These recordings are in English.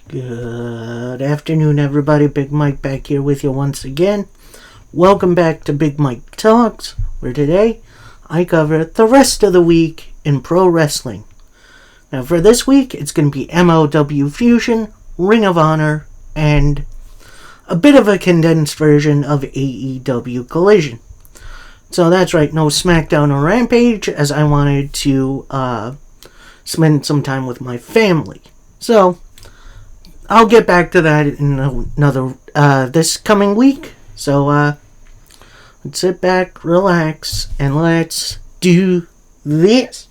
Good afternoon, everybody. Big Mike back here with you once again. Welcome back to Big Mike Talks, where today I cover the rest of the week in pro wrestling. Now, for this week, it's going to be MLW Fusion, Ring of Honor, and a bit of a condensed version of AEW Collision. So that's right, no SmackDown or Rampage, as I wanted to spend some time with my family. So I'll get back to that in another this coming week. So let's sit back, relax, and let's do this.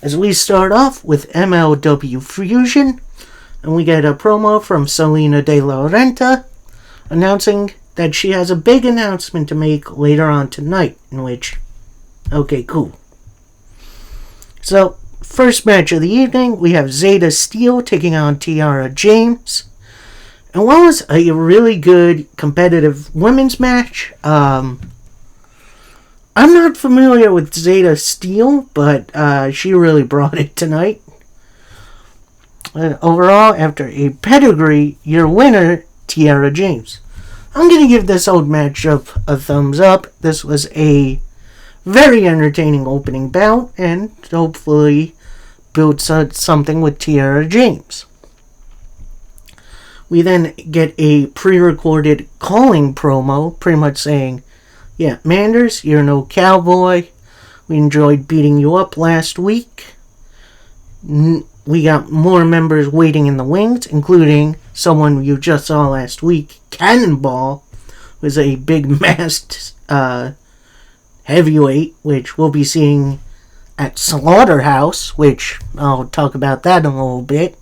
As we start off with MLW Fusion, and we get a promo from Salina De La Renta announcing that she has a big announcement to make later on tonight, in which, okay, cool. So, first match of the evening, we have Zeta Steel taking on Tiara James. And what was a really good competitive women's match. I'm not familiar with Zeta Steel, but she really brought it tonight. Overall, after a pedigree, your winner, Tiara James. I'm going to give this old matchup a thumbs up. This was a very entertaining opening bout, and hopefully build something with Tiara James. We then get a pre-recorded calling promo, pretty much saying, yeah, Manders, you're no cowboy. We enjoyed beating you up last week. We got more members waiting in the wings, including someone you just saw last week, Cannonball, was a big masked heavyweight, which we'll be seeing at Slaughterhouse, which I'll talk about that in a little bit.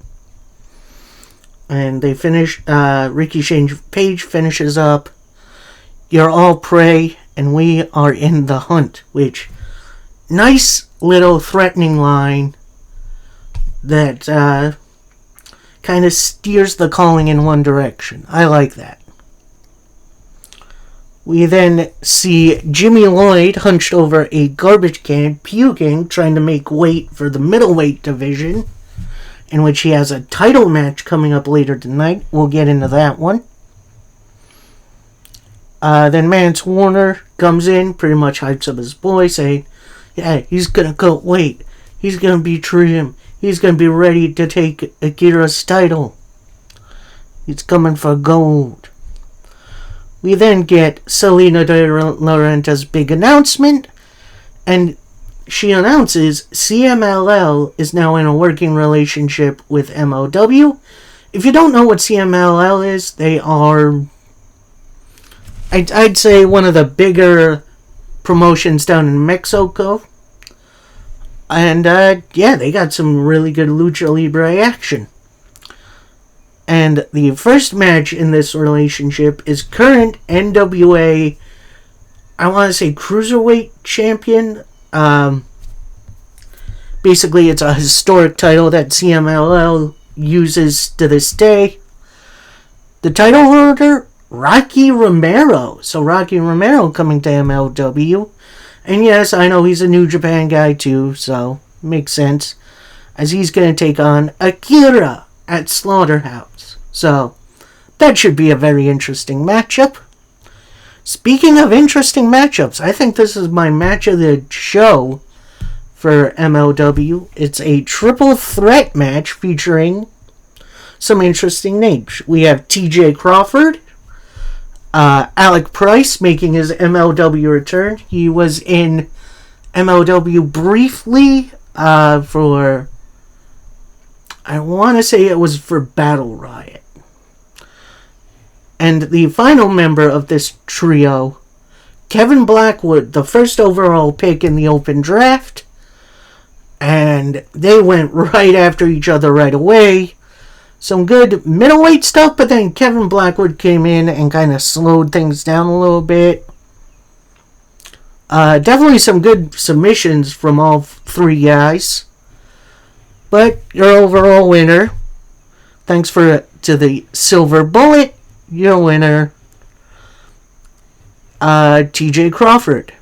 And they finish, Ricky Page finishes up, you're all prey, and we are in the hunt, which, nice little threatening line that kind of steers the calling in one direction. I like that. We then see Jimmy Lloyd hunched over a garbage can, puking, trying to make weight for the middleweight division, in which he has a title match coming up later tonight. We'll get into that one. Then Mance Warner comes in, pretty much hypes up his boy, saying, yeah, he's going to cut weight. He's going to be trim. He's going to be ready to take Akira's title. He's coming for gold. We then get Salina De La Renta's big announcement, and she announces CMLL is now in a working relationship with MLW. If you don't know what CMLL is, they are, I'd say, one of the bigger promotions down in Mexico. And, yeah, they got some really good Lucha Libre action. And the first match in this relationship is current NWA, I want to say, Cruiserweight Champion. Basically, it's a historic title that CMLL uses to this day. The title holder, Rocky Romero. So Rocky Romero coming to MLW. And yes, I know he's a New Japan guy too, so makes sense. As he's going to take on Akira at Slaughterhouse. So that should be a very interesting matchup. Speaking of interesting matchups, I think this is my match of the show for MLW. It's a triple threat match featuring some interesting names. We have TJ Crawford, Alec Price making his MLW return. He was in MLW briefly for, I want to say it was for Battle Riot. And the final member of this trio, Kevin Blackwood, the first overall pick in the open draft. And they went right after each other right away. Some good middleweight stuff, but then Kevin Blackwood came in and kind of slowed things down a little bit. Definitely some good submissions from all three guys. But your overall winner, thanks to the Silver Bullet, your winner, TJ Crawford.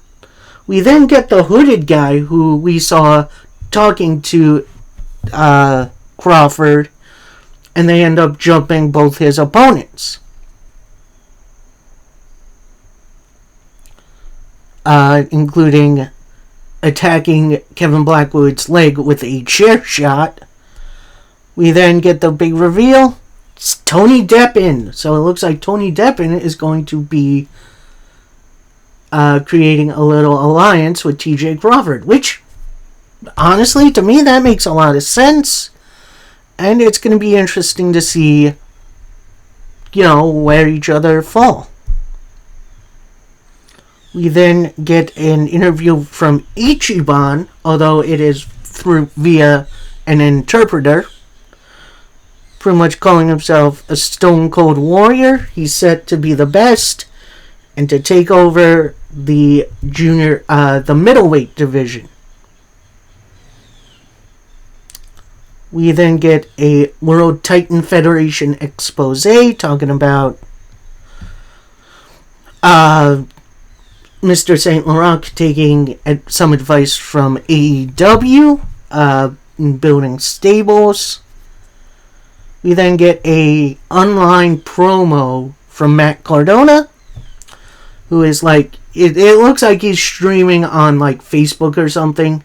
We then get the hooded guy who we saw talking to Crawford and they end up jumping both his opponents. Including attacking Kevin Blackwood's leg with a chair shot. We then get the big reveal. It's Tony Deppen. So it looks like Tony Deppen is going to be creating a little alliance with TJ Crawford, which, honestly, to me, that makes a lot of sense. And it's going to be interesting to see, where each other fall. We then get an interview from Ichiban, although it is via an interpreter. Pretty much calling himself a Stone Cold Warrior. He's set to be the best and to take over the the middleweight division. We then get a World Titan Federation expose talking about Mr. St. Laurent taking some advice from AEW, building stables. We then get a online promo from Matt Cardona, who is like, it looks like he's streaming on like Facebook or something,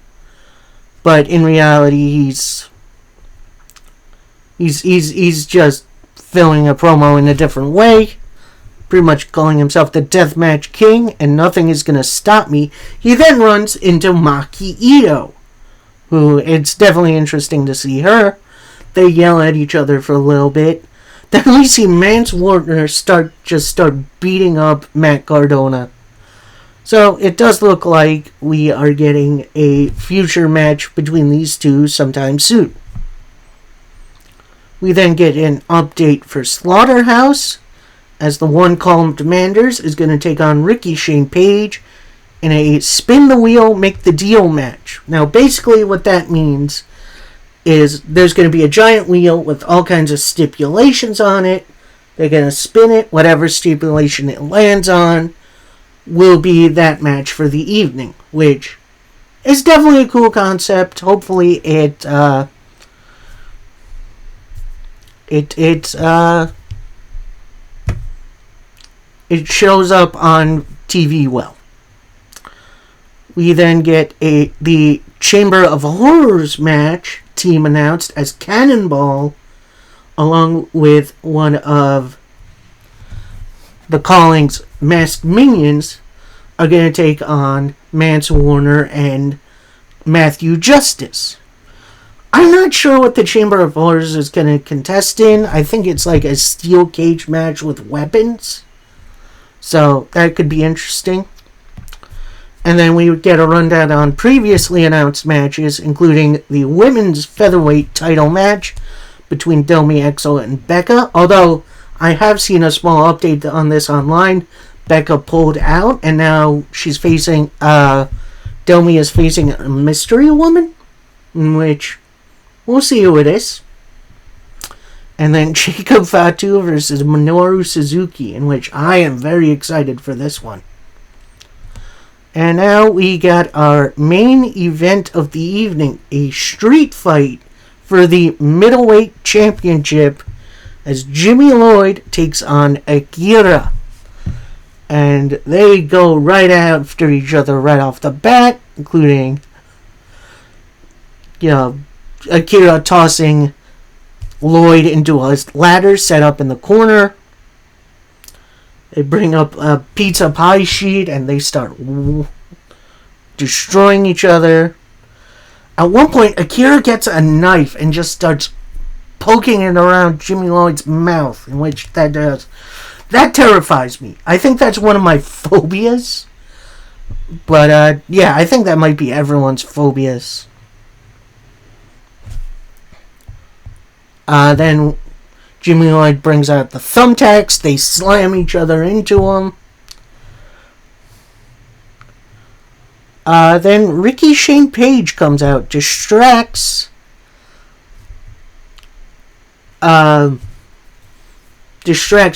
but in reality he's just filming a promo in a different way, pretty much calling himself the Deathmatch King, and nothing is going to stop me. He then runs into Maki Ito, who it's definitely interesting to see her. They yell at each other for a little bit. Then we see Mance Warner start beating up Matt Cardona. So it does look like we are getting a future match between these two sometime soon. We then get an update for Slaughterhouse, as the One Column Commanders is going to take on Ricky Shane Page in a spin the wheel, make the deal match. Now, basically what that means is there's going to be a giant wheel with all kinds of stipulations on it. They're going to spin it. Whatever stipulation it lands on will be that match for the evening, which is definitely a cool concept. Hopefully it shows up on TV well. We then get the Chamber of Horrors match team announced as Cannonball, along with one of the Calling's masked minions, are going to take on Mance Warner and Matthew Justice. I'm not sure what the Chamber of Horrors is going to contest in. I think it's like a steel cage match with weapons. So that could be interesting. And then we would get a rundown on previously announced matches, including the women's featherweight title match between Domi Exo and Becca. Although I have seen a small update on this online. Becca pulled out, and now she's facing, Domi is facing a mystery woman, in which we'll see who it is. And then Jacob Fatu versus Minoru Suzuki, in which I am very excited for this one. And now we got our main event of the evening, a street fight for the middleweight championship, as Jimmy Lloyd takes on Akira. And they go right after each other right off the bat, including, Akira tossing Lloyd into a ladder set up in the corner. They bring up a pizza pie sheet and they start destroying each other. At one point, Akira gets a knife and just starts poking it around Jimmy Lloyd's mouth, in which that terrifies me. I think that's one of my phobias. But, I think that might be everyone's phobias. Then Jimmy Lloyd brings out the thumbtacks. They slam each other into them. Then Ricky Shane Page comes out, distracts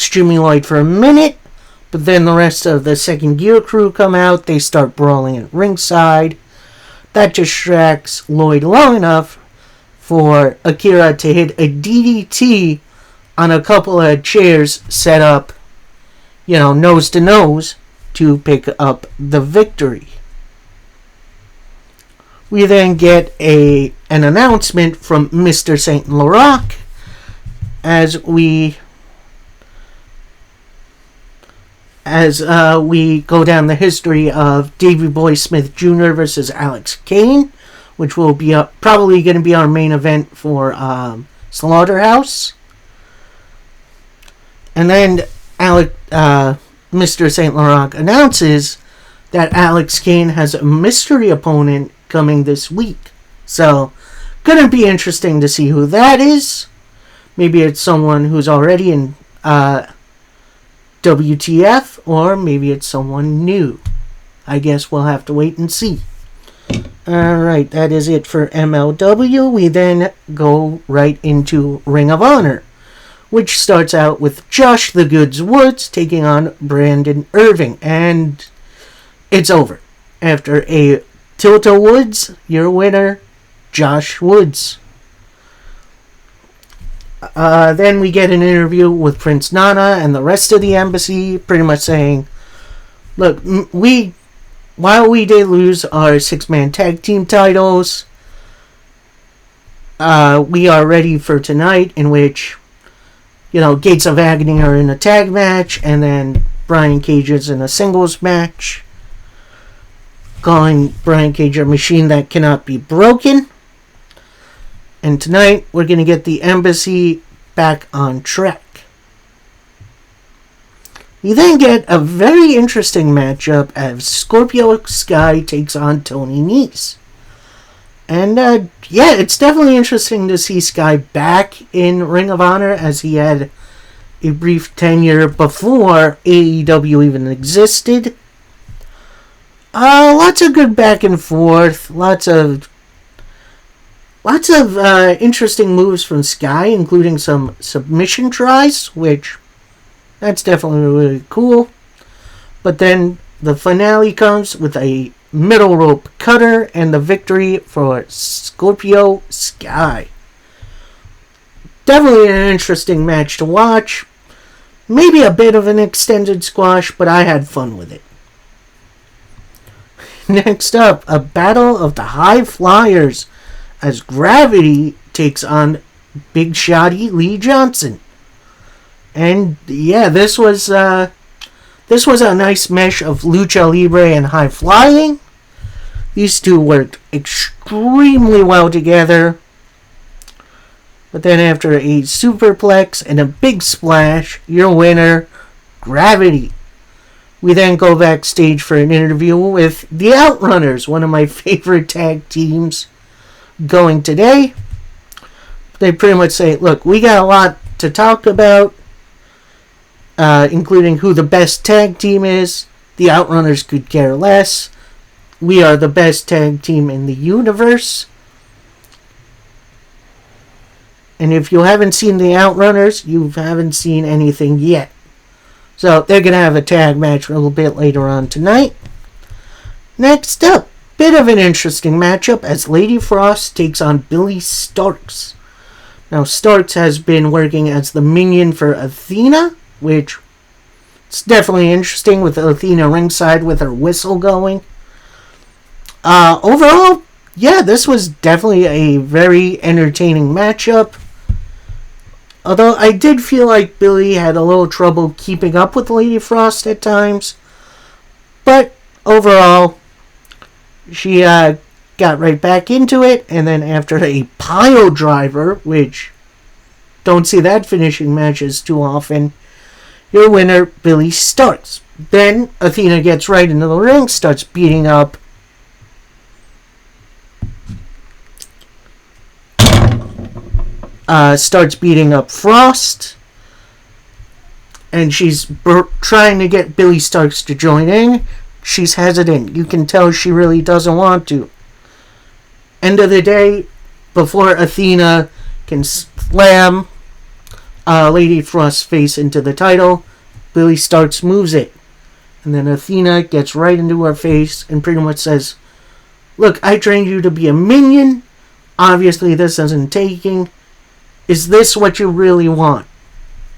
Jimmy Lloyd for a minute, but then the rest of the Second Gear crew come out. They start brawling at ringside. That distracts Lloyd long enough for Akira to hit a DDT on a couple of chairs set up, nose to nose to pick up the victory. We then get an announcement from Mr. Saint Laurent as we go down the history of Davey Boy Smith Jr. versus Alex Kane, which will be probably going to be our main event for Slaughterhouse. And then Mr. Saint Laurent announces that Alex Kane has a mystery opponent coming this week. So, gonna be interesting to see who that is. Maybe it's someone who's already in WTF, or maybe it's someone new. I guess we'll have to wait and see. Alright, that is it for MLW. We then go right into Ring of Honor, which starts out with Josh the Goods Woods taking on Brandon Irving. And it's over. After a Tilta Woods, your winner, Josh Woods. Then we get an interview with Prince Nana and the rest of the embassy, pretty much saying, look, while we did lose our 6-man tag team titles, we are ready for tonight, in which, Gates of Agony are in a tag match, and then Brian Cage is in a singles match, calling Brian Cage a machine that cannot be broken. And tonight, we're going to get the embassy back on track. We then get a very interesting matchup as Scorpio Sky takes on Tony Nese. And, it's definitely interesting to see Sky back in Ring of Honor, as he had a brief tenure before AEW even existed. Lots of good back and forth, lots of interesting moves from Sky, including some submission tries, which that's definitely really cool. But then the finale comes with a middle rope cutter and the victory for Scorpio Sky. Definitely an interesting match to watch. Maybe a bit of an extended squash, but I had fun with it. Next up, a battle of the High Flyers as Gravity takes on Big Shotty Lee Johnson. And this was a nice mesh of lucha libre and high flying. These two worked extremely well together. But then after a superplex and a big splash, your winner, Gravity. We then go backstage for an interview with the Outrunners, one of my favorite tag teams going today. They pretty much say, look, we got a lot to talk about, including who the best tag team is. The Outrunners could care less. We are the best tag team in the universe. And if you haven't seen the Outrunners, you haven't seen anything yet. So they're going to have a tag match a little bit later on tonight. Next up, bit of an interesting matchup as Lady Frost takes on Billy Starks. Now, Starks has been working as the minion for Athena, which is definitely interesting with Athena ringside with her whistle going. Overall, this was definitely a very entertaining matchup. Although I did feel like Billy had a little trouble keeping up with Lady Frost at times. But overall, she got right back into it. And then after a pile driver, which don't see that finishing matches too often, your winner, Billy Starks. Then Athena gets right into the ring, starts beating up Frost, and she's trying to get Billy Starks to join in. She's hesitant. You can tell she really doesn't want to. End of the day, before Athena can slam Lady Frost's face into the title, Billy Starks moves it. And then Athena gets right into her face and pretty much says, look, I trained you to be a minion, Obviously, this isn't taking. Is this what you really want?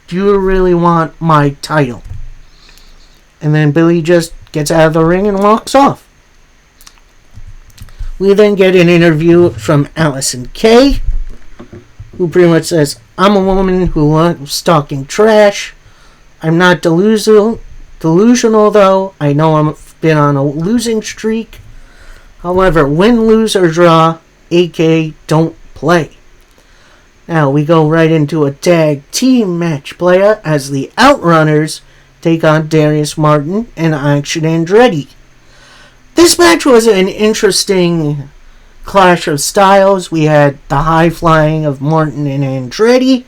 Do you really want my title? And then Billy just gets out of the ring and walks off. We then get an interview from Allison Kay, who pretty much says, I'm a woman who loves talking trash. I'm not delusional though. I know I've been on a losing streak. However, win, lose, or draw, AK don't play. Now we go right into a tag team match player as the Outrunners take on Darius Martin and Action Andretti. This match was an interesting clash of styles. We had the high flying of Martin and Andretti.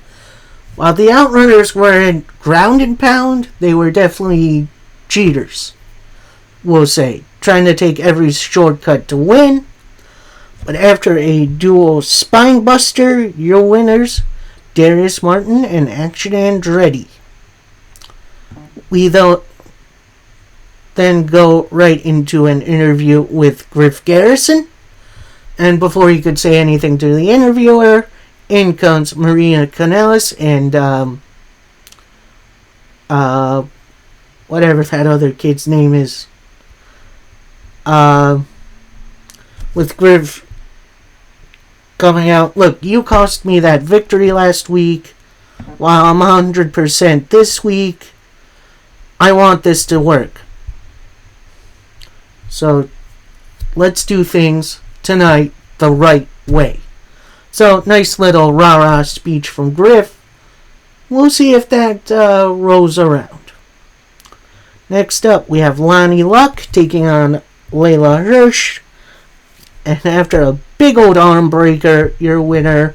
While the Outrunners weren't ground and pound, they were definitely cheaters, we'll say, trying to take every shortcut to win. But after a dual spine buster, your winners, Darius Martin and Action Andretti. We then go right into an interview with Griff Garrison. And before he could say anything to the interviewer, in comes Maria Kanellis and whatever that other kid's name is. With Griff coming out, look, you cost me that victory last week. While I'm 100% this week, I want this to work. So, let's do things tonight the right way. So, nice little rah-rah speech from Griff. We'll see if that rolls around. Next up, we have Lonnie Luck taking on Layla Hirsch. And after a big old arm breaker, your winner,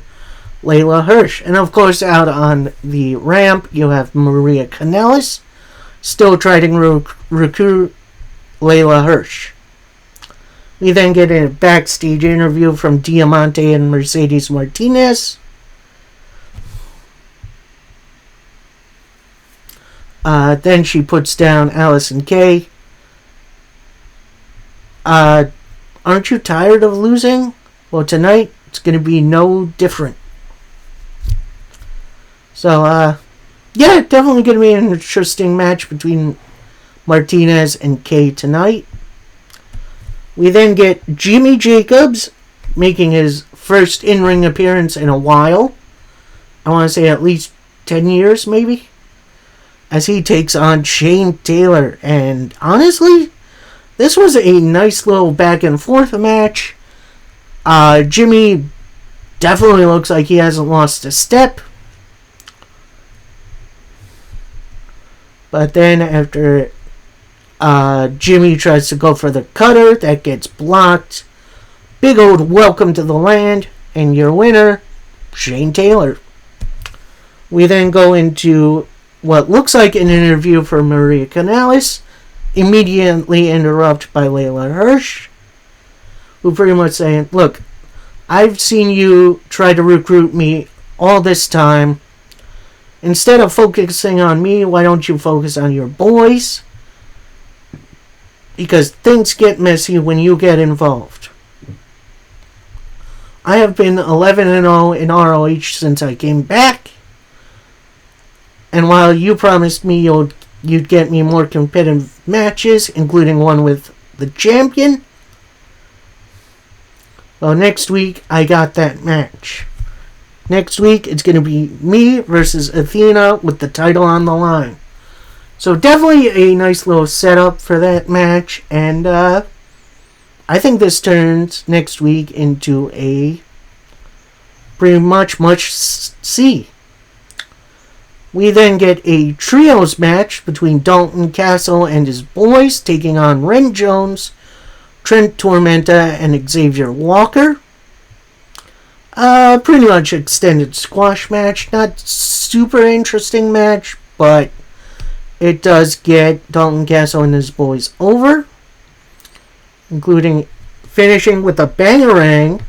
Layla Hirsch. And of course, out on the ramp, you have Maria Kanellis, still trying to recruit Layla Hirsch. We then get a backstage interview from Diamante and Mercedes Martinez. Then she puts down Allison Kay. Aren't you tired of losing? Well, tonight it's going to be no different. So, yeah, definitely going to be an interesting match between Martinez and Kay tonight. We then get Jimmy Jacobs making his first in-ring appearance in a while. I want to say at least 10 years, maybe. As he takes on Shane Taylor. And honestly, this was a nice little back and forth match. Jimmy definitely looks like he hasn't lost a step. But then after Jimmy tries to go for the cutter, that gets blocked. Big old welcome to the land, and your winner, Shane Taylor. We then go into what looks like an interview for Maria Kanellis, immediately interrupted by Layla Hirsch, who pretty much saying, look, I've seen you try to recruit me all this time. Instead of focusing on me, why don't you focus on your boys? Because things get messy when you get involved. I have been 11-0 in ROH since I came back. And while you promised me you'd get me more competitive matches, including one with the champion, well, next week I got that match. Next week it's going to be me versus Athena with the title on the line. So definitely a nice little setup for that match, and I think this turns next week into a pretty much see. We then get a trios match between Dalton Castle and his boys taking on Ren Jones, Trent Tormenta, and Xavier Walker. Pretty much extended squash match. Not super interesting match, but it does get Dalton Castle and his boys over, including finishing with a bangerang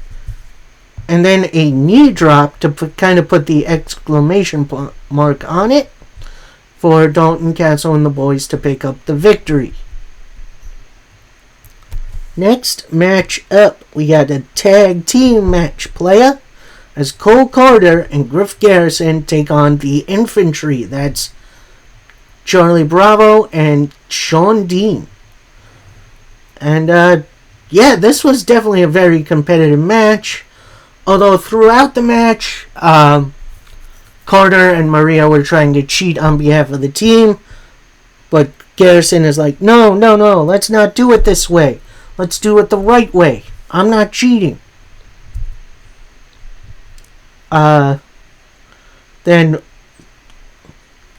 and then a knee drop to kind of put the exclamation mark on it for Dalton Castle and the boys to pick up the victory. Next match up, we got a tag team match player as Cole Carter and Griff Garrison take on the Infantry. That's Charlie Bravo and Sean Dean. And this was definitely a very competitive match. Although throughout the match, Carter and Maria were trying to cheat on behalf of the team. But Garrison is like, no, let's not do it this way. Let's do it the right way. I'm not cheating. Then,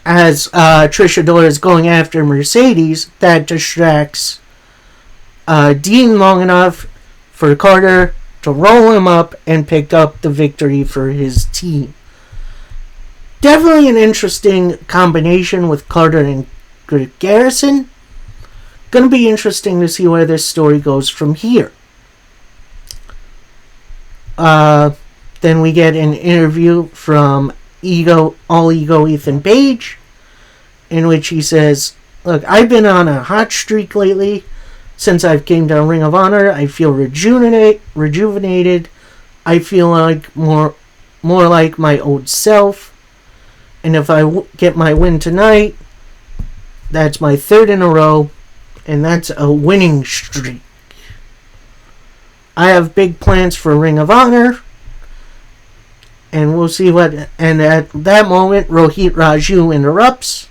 as Trish Adora is going after Mercedes, that distracts Dean long enough for Carter to roll him up and pick up the victory for his team. Definitely an interesting combination with Carter and Garrison. Gonna be interesting to see where this story goes from here. Then we get an interview from All Ego Ethan Page, in which he says, look, I've been on a hot streak lately. Since I've came to Ring of Honor, I feel rejuvenated. I feel like more like my old self. And if I get my win tonight, that's my third in a row, and that's a winning streak. I have big plans for Ring of Honor, and we'll see what. And at that moment, Rohit Raju interrupts,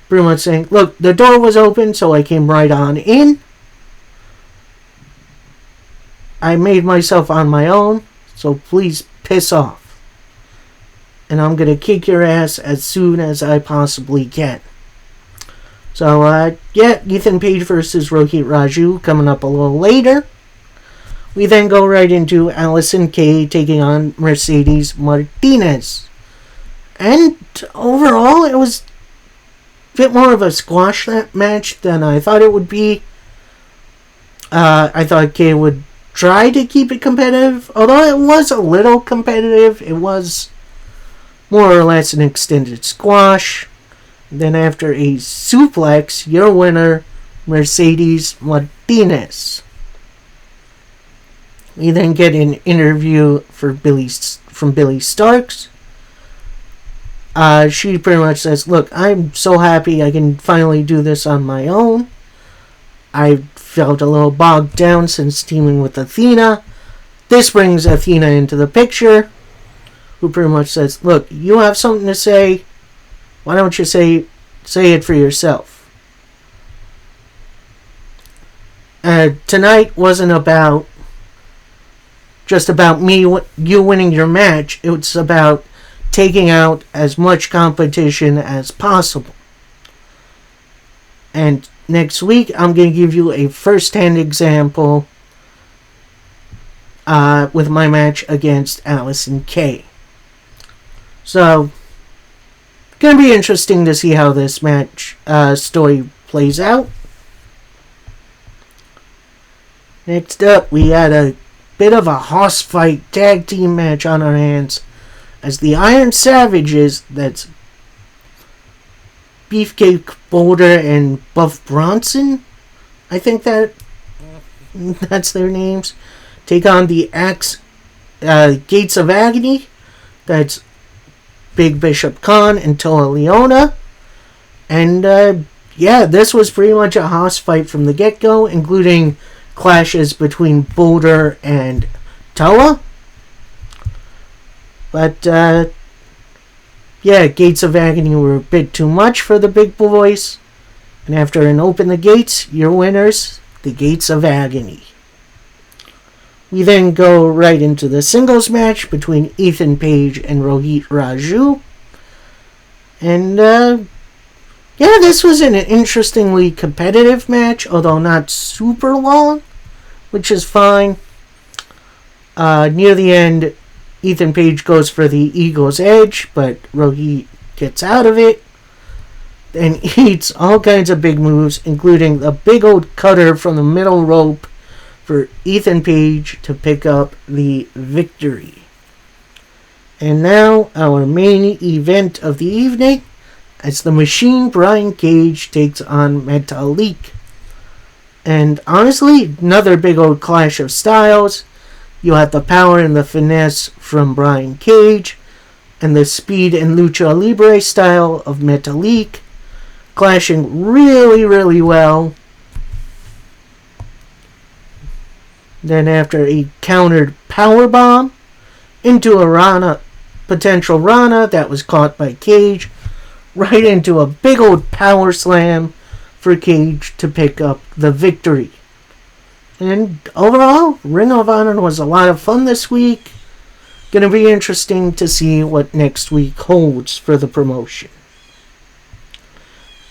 pretty much saying, look, the door was open, so I came right on in. I made myself on my own, so please piss off. And I'm going to kick your ass as soon as I possibly can. So, Ethan Page versus Rohit Raju coming up a little later. We then go right into Allison Kay taking on Mercedes Martinez. And overall, it was a bit more of a squash match than I thought it would be. I thought Kay would try to keep it competitive. Although it was a little competitive, it was more or less an extended squash. Then after a suplex, your winner, Mercedes Martinez. We then get an interview from Billy Starks. She pretty much says, look, I'm so happy I can finally do this on my own. I felt a little bogged down since teaming with Athena. This brings Athena into the picture, who pretty much says, look, you have something to say. Why don't you say it for yourself? Tonight wasn't just about you winning your match. It was about taking out as much competition as possible. And next week, I'm going to give you a first-hand example with my match against Allison Kay. So, going to be interesting to see how this match story plays out. Next up, we had a bit of a hoss fight tag team match on our hands as the Iron Savages, that's Beefcake Boulder and Buff Bronson, I think that's their names, take on the Gates of Agony, that's Big Bishop Khan and Toa Leona. And this was pretty much a hoss fight from the get-go, including clashes between Boulder and Toa. But Gates of Agony were a bit too much for the big boys. And after an Open the Gates, your winners, the Gates of Agony. We then go right into the singles match between Ethan Page and Rohit Raju. And, this was an interestingly competitive match, although not super long, which is fine. Near the end, Ethan Page goes for the Eagle's Edge, but Rohit gets out of it and eats all kinds of big moves, including the big old cutter from the middle rope for Ethan Page to pick up the victory. And now, our main event of the evening, as the Machine Brian Cage takes on Metalik. And honestly, another big old clash of styles. You have the power and the finesse from Brian Cage, and the speed and lucha libre style of Metalik, clashing really, really well. Then after a countered powerbomb into a Rana, potential Rana that was caught by Cage, right into a big old power slam for Cage to pick up the victory. And overall, Ring of Honor was a lot of fun this week. Gonna be interesting to see what next week holds for the promotion.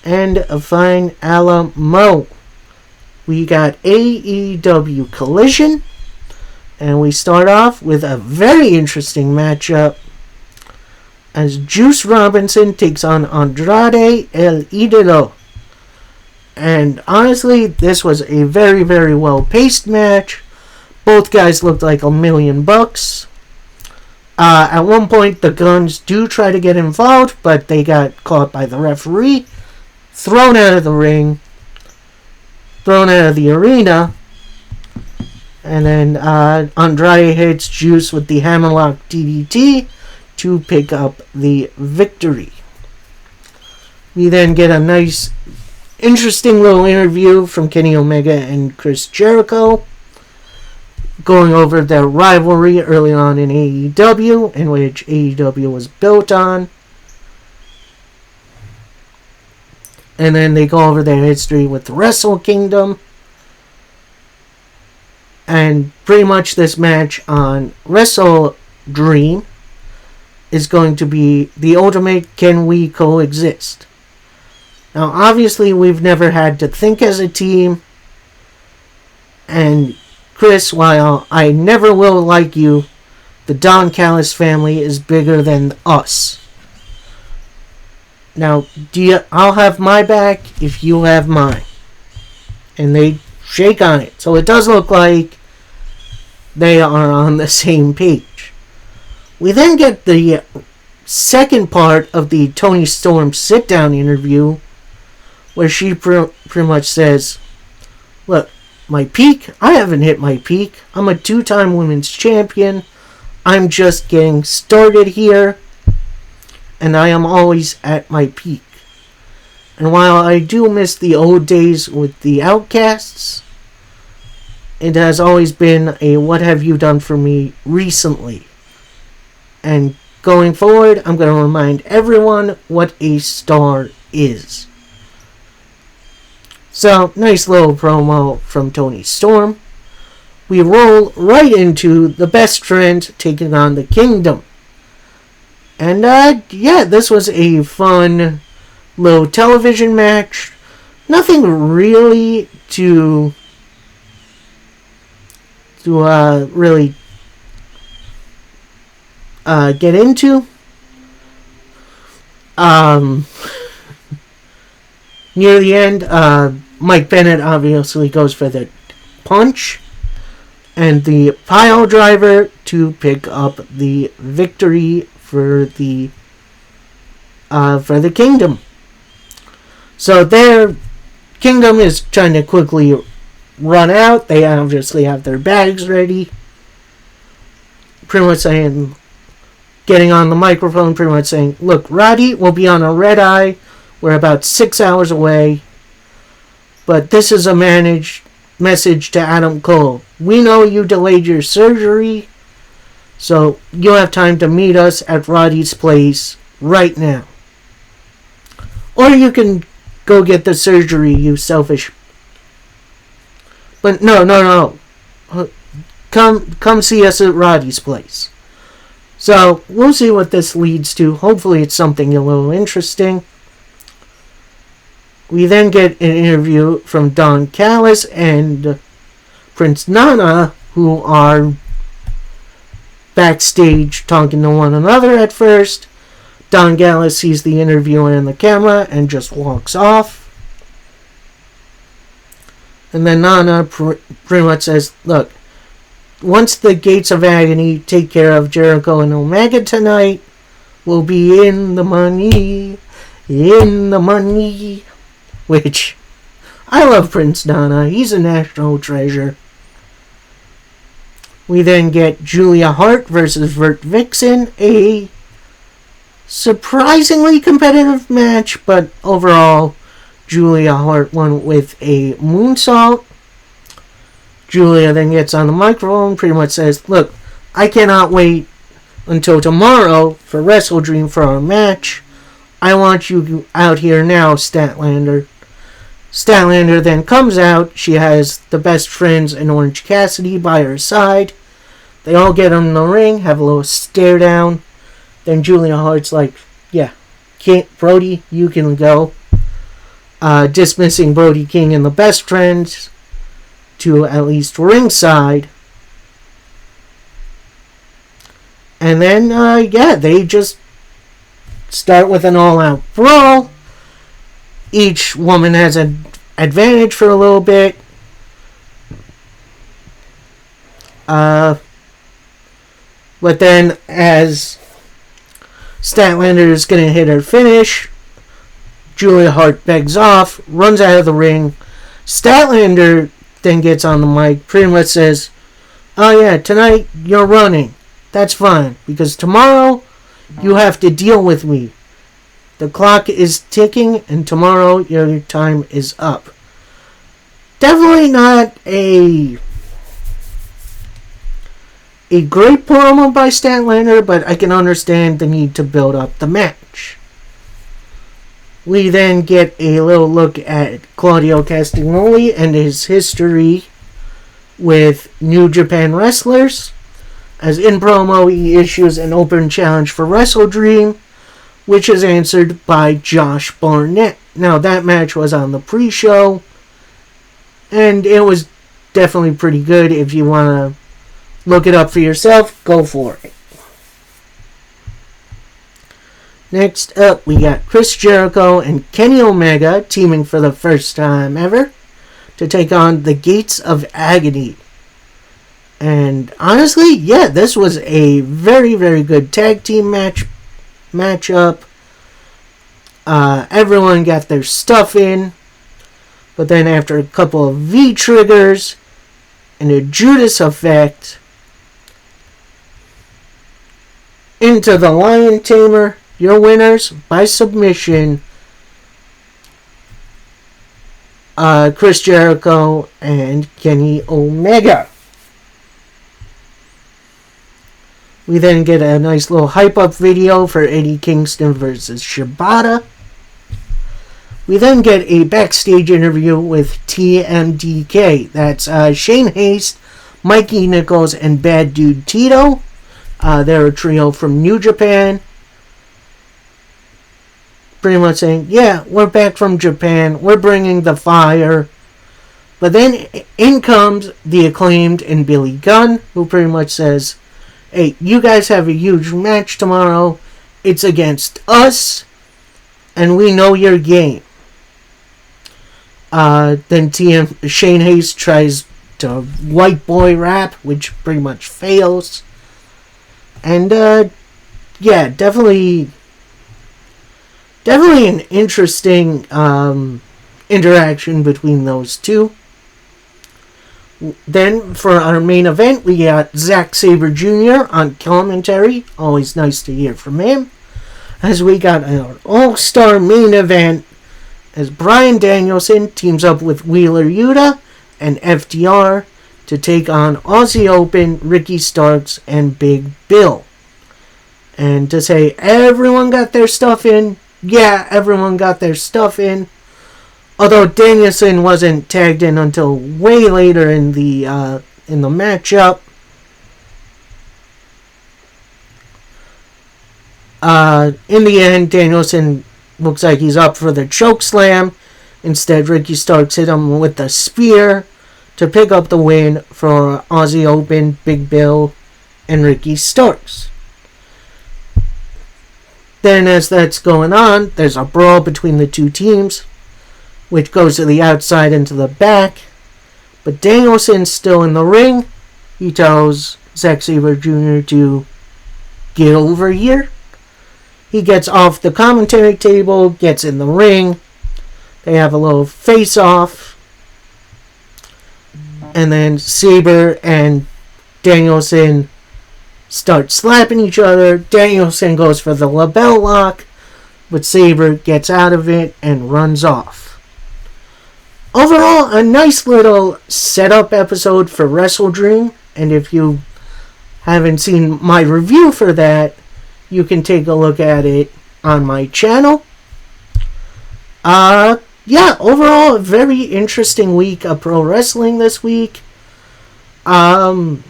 And a fine Alamo. We got AEW Collision. And we start off with a very interesting matchup as Juice Robinson takes on Andrade El Idolo. And honestly, this was a very, very well-paced match. Both guys looked like $1,000,000. At one point, the Guns do try to get involved, but they got caught by the referee, thrown out of the ring, thrown out of the arena, and then Andrade hits Juice with the Hammerlock DDT to pick up the victory. We then get a nice, interesting little interview from Kenny Omega and Chris Jericho, going over their rivalry early on in AEW, in which AEW was built on. And then they go over their history with Wrestle Kingdom. And pretty much this match on Wrestle Dream is going to be the ultimate Can We Coexist? Now, obviously, we've never had to think as a team. And Chris, while I never will like you, the Don Callis family is bigger than us. Now, I'll have my back if you have mine. And they shake on it. So it does look like they are on the same page. We then get the second part of the Toni Storm sit-down interview, where she pretty much says, look, my peak? I haven't hit my peak. I'm a 2-time women's champion. I'm just getting started here. And I am always at my peak. And while I do miss the old days with the Outcasts, it has always been a what have you done for me recently. And going forward, I'm going to remind everyone what a star is. So, nice little promo from Toni Storm. We roll right into the Best Friends taking on the Kingdom. And, yeah, this was a fun little television match. Nothing really to really get into. Near the end, Mike Bennett obviously goes for the punch and the pile driver to pick up the victory for the Kingdom. So their Kingdom is trying to quickly run out. They obviously have their bags ready. Pretty much saying, getting on the microphone, pretty much saying, look, Roddy will be on a red eye. We're about 6 hours away. But this is a message to Adam Cole. We know you delayed your surgery, so you'll have time to meet us at Roddy's place right now. Or you can go get the surgery, you selfish. But no. Come see us at Roddy's place. So, we'll see what this leads to. Hopefully it's something a little interesting. We then get an interview from Don Callis and Prince Nana, who are backstage talking to one another at first. Don Callis sees the interviewer and the camera and just walks off. And then Nana pretty much says, look, once the Gates of Agony take care of Jericho and Omega tonight, we'll be in the money. Which, I love Prince Nana. He's a national treasure. We then get Julia Hart versus Vert Vixen. A surprisingly competitive match, but overall, Julia Hart won with a moonsault. Julia then gets on the microphone, pretty much says, look, I cannot wait until tomorrow for Wrestle Dream for our match. I want you out here now, Statlander. Statlander then comes out. She has the best friends in Orange Cassidy by her side. They all get in the ring, have a little stare down. Then Julia Hart's like, yeah, Brody, you can go. Dismissing Brody King and the best friends to at least ringside. And then, they just start with an all-out brawl. Each woman has an advantage for a little bit. But then, as Statlander is going to hit her finish, Julia Hart begs off, runs out of the ring. Statlander then gets on the mic, pretty much says, oh yeah, tonight you're running. That's fine, because tomorrow you have to deal with me. The clock is ticking, and tomorrow your time is up. Definitely not a great promo by Statlander, but I can understand the need to build up the match. We then get a little look at Claudio Castagnoli and his history with New Japan wrestlers. As in promo, he issues an open challenge for Wrestle Dream, which is answered by Josh Barnett. Now, that match was on the pre-show, and it was definitely pretty good. If you want to look it up for yourself, go for it. Next up, we got Chris Jericho and Kenny Omega teaming for the first time ever to take on the Gates of Agony. And honestly, yeah, this was a very, very good tag team matchup. Everyone got their stuff in. But then after a couple of V-triggers and a Judas effect, into the Lion Tamer, your winners by submission, Chris Jericho and Kenny Omega. We then get a nice little hype-up video for Eddie Kingston versus Shibata. We then get a backstage interview with TMDK. That's Shane Haste, Mikey Nichols, and Bad Dude Tito. They're a trio from New Japan. Pretty much saying, yeah, we're back from Japan. We're bringing the fire. But then in comes the Acclaimed and Billy Gunn, who pretty much says, hey, you guys have a huge match tomorrow. It's against us, and we know your game. Then Shane Hayes tries to white boy rap, which pretty much fails. And, definitely an interesting interaction between those two. Then, for our main event, we got Zack Sabre Jr. on commentary. Always nice to hear from him. As we got an all-star main event as Bryan Danielson teams up with Wheeler Yuta and FTR to take on Aussie Open, Ricky Starks, and Big Bill. And to say everyone got their stuff in, yeah, everyone got their stuff in. Although Danielson wasn't tagged in until way later in the matchup. In the end, Danielson looks like he's up for the choke slam. Instead, Ricky Starks hit him with the spear to pick up the win for Aussie Open, Big Bill, and Ricky Starks. Then, as that's going on, there's a brawl between the two teams, which goes to the outside and to the back. But Danielson's still in the ring. He tells Zack Sabre Jr. to get over here. He gets off the commentary table, gets in the ring. They have a little face-off. And then Sabre and Danielson start slapping each other. Danielson goes for the label lock, but Sabre gets out of it and runs off. Overall, a nice little setup episode for Wrestle Dream, and if you haven't seen my review for that, you can take a look at it on my channel. Overall, a very interesting week of pro wrestling this week. And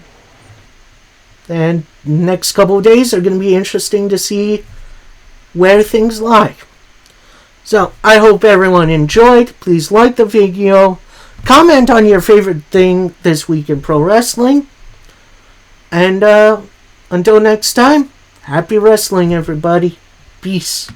next couple of days are going to be interesting to see where things lie. So, I hope everyone enjoyed. Please like the video. Comment on your favorite thing this week in pro wrestling. And until next time, happy wrestling, everybody. Peace.